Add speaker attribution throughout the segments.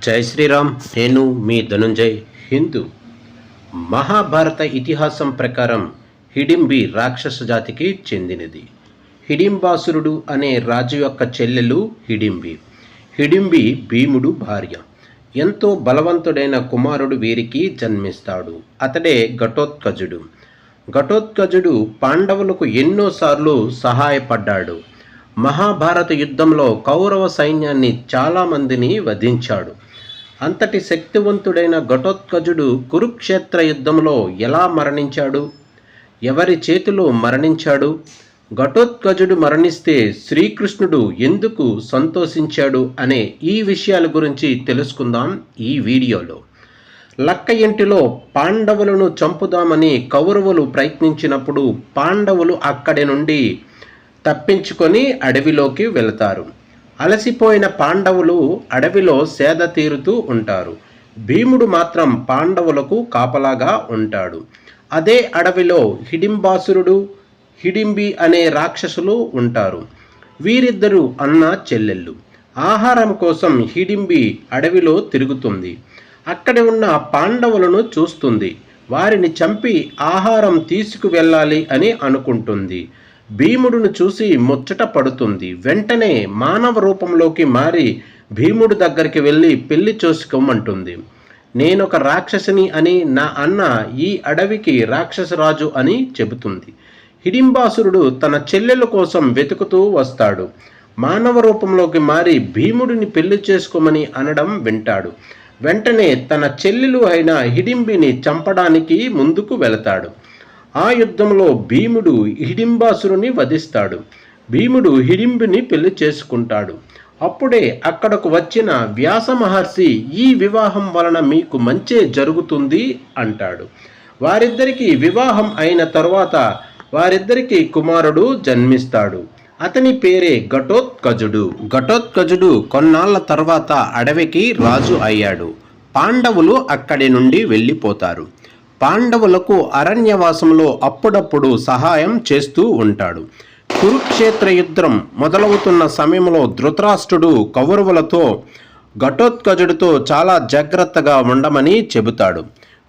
Speaker 1: జై శ్రీరామ్. నేను మీ ధనుంజయ్. హిందూ మహాభారత ఇతిహాసం ప్రకారం హిడింబి రాక్షస జాతికి చెందినది. హిడింబాసురుడు అనే రాజు యొక్క చెల్లెలు హిడింబి. హిడింబి భీముడు భార్య. ఎంతో బలవంతుడైన కుమారుడు వీరికి జన్మిస్తాడు. అతడే ఘటోత్కచుడు. ఘటోత్కచుడు పాండవులకు ఎన్నోసార్లు సహాయపడ్డాడు. మహాభారత యుద్ధంలో కౌరవ సైన్యాన్ని చాలామందిని వధించాడు. అంతటి శక్తివంతుడైన ఘటోత్కచుడు కురుక్షేత్ర యుద్ధంలో ఎలా మరణించాడు, ఎవరి చేతిలో మరణించాడు, ఘటోత్కచుడు మరణిస్తే శ్రీకృష్ణుడు ఎందుకు సంతోషించాడు అనే ఈ విషయాల గురించి తెలుసుకుందాం ఈ వీడియోలో. లక్క ఇంటిలో పాండవులను చంపుదామని కౌరవులు ప్రయత్నించినప్పుడు పాండవులు అక్కడి నుండి తప్పించుకొని అడవిలోకి వెళతారు. అలసిపోయిన పాండవులు అడవిలో సేద తీరుతూ ఉంటారు. భీముడు మాత్రం పాండవులకు కాపలాగా ఉంటాడు. అదే అడవిలో హిడింబాసురుడు, హిడింబి అనే రాక్షసులు ఉంటారు. వీరిద్దరూ అన్న చెల్లెళ్ళు. ఆహారం కోసం హిడింబి అడవిలో తిరుగుతుంది. అక్కడ ఉన్న పాండవులను చూస్తుంది. వారిని చంపి ఆహారం తీసుకువెళ్ళాలి అని అనుకుంటుంది. భీముడును చూసి ముచ్చట పడుతుంది. వెంటనే మానవ రూపంలోకి మారి భీముడి దగ్గరికి వెళ్ళి పెళ్లి చేసుకోమంటుంది. నేనొక రాక్షసిని అని, నా అన్న ఈ అడవికి రాక్షసరాజు అని చెబుతుంది. హిడింబాసురుడు తన చెల్లెల కోసం వెతుకుతూ వస్తాడు. మానవ రూపంలోకి మారి భీముడిని పెళ్లి చేసుకోమని అనడం వింటాడు. వెంటనే తన చెల్లెలు అయిన హిడింబిని చంపడానికి ముందుకు వెళతాడు. ఆ యుద్ధంలో భీముడు హిడింబాసురుని వధిస్తాడు. భీముడు హిడింబిని పెళ్లి చేసుకుంటాడు. అప్పుడే అక్కడకు వచ్చిన వ్యాస మహర్షి, ఈ వివాహం వలన మీకు మంచే జరుగుతుంది అంటాడు. వారిద్దరికీ వివాహం అయిన తరువాత వారిద్దరికీ కుమారుడు జన్మిస్తాడు. అతని పేరే ఘటోత్కచుడు. ఘటోత్కచుడు కొన్నాళ్ల తర్వాత అడవికి రాజు అయ్యాడు. పాండవులు అక్కడి నుండి వెళ్ళిపోతారు. పాండవులకు అరణ్యవాసంలో అప్పుడప్పుడు సహాయం చేస్తూ ఉంటాడు. కురుక్షేత్ర యుద్ధం మొదలవుతున్న సమయంలో ధృతరాష్ట్రుడు కౌరవులతో ఘటోత్కచుడితో చాలా జాగ్రత్తగా ఉండమని చెబుతాడు.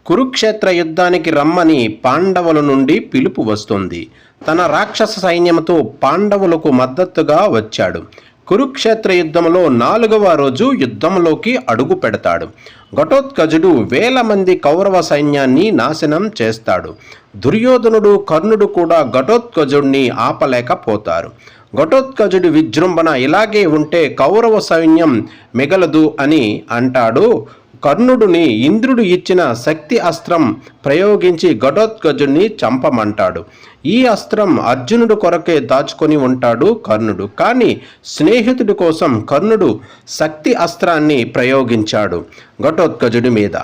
Speaker 1: కురుక్షేత్ర యుద్ధానికి రమ్మని పాండవుల నుండి పిలుపు వస్తుంది. తన రాక్షస సైన్యంతో పాండవులకు మద్దతుగా వచ్చాడు. కురుక్షేత్ర యుద్ధంలో 4వ రోజు యుద్ధంలోకి అడుగు పెడతాడు. ఘటోత్కచుడు వేల మంది కౌరవ సైన్యాన్ని నాశనం చేస్తాడు. దుర్యోధనుడు, కర్ణుడు కూడా ఘటోత్కచుడిని ఆపలేకపోతారు. ఘటోత్కచుడి విజృంభణ ఇలాగే ఉంటే కౌరవ సైన్యం మిగలదు అని అంటాడు. కర్ణుడిని ఇంద్రుడు ఇచ్చిన శక్తి అస్త్రం ప్రయోగించి ఘటోత్కచుడిని చంపమంటాడు. ఈ అస్త్రం అర్జునుడు కొరకే దాచుకొని ఉంటాడు కర్ణుడు. కానీ స్నేహితుడి కోసం కర్ణుడు శక్తి అస్త్రాన్ని ప్రయోగించాడు ఘటోత్కచుడి మీద.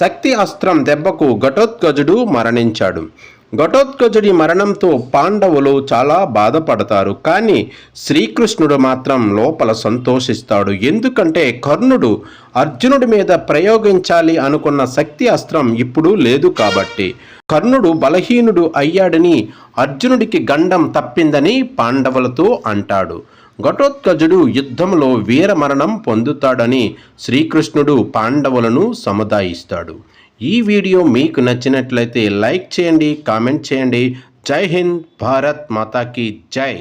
Speaker 1: శక్తి అస్త్రం దెబ్బకు ఘటోత్కచుడు మరణించాడు. ఘటోత్కచుడి మరణంతో పాండవులు చాలా బాధపడతారు. కానీ శ్రీకృష్ణుడు మాత్రం లోపల సంతోషిస్తాడు. ఎందుకంటే కర్ణుడు అర్జునుడి మీద ప్రయోగించాలి అనుకున్న శక్తి అస్త్రం ఇప్పుడు లేదు కాబట్టి. కర్ణుడు బలహీనుడు అయ్యాడని, అర్జునుడికి గండం తప్పిందని పాండవులతో అంటాడు. ఘటోత్కచుడు యుద్ధంలో వీరమరణం పొందుతాడని శ్రీకృష్ణుడు పాండవులను సముదాయిస్తాడు. ఈ వీడియో మీకు నచ్చినట్లయితే లైక్ చేయండి, కామెంట్ చేయండి. జై హింద్, భారత్ మాతాకి జై.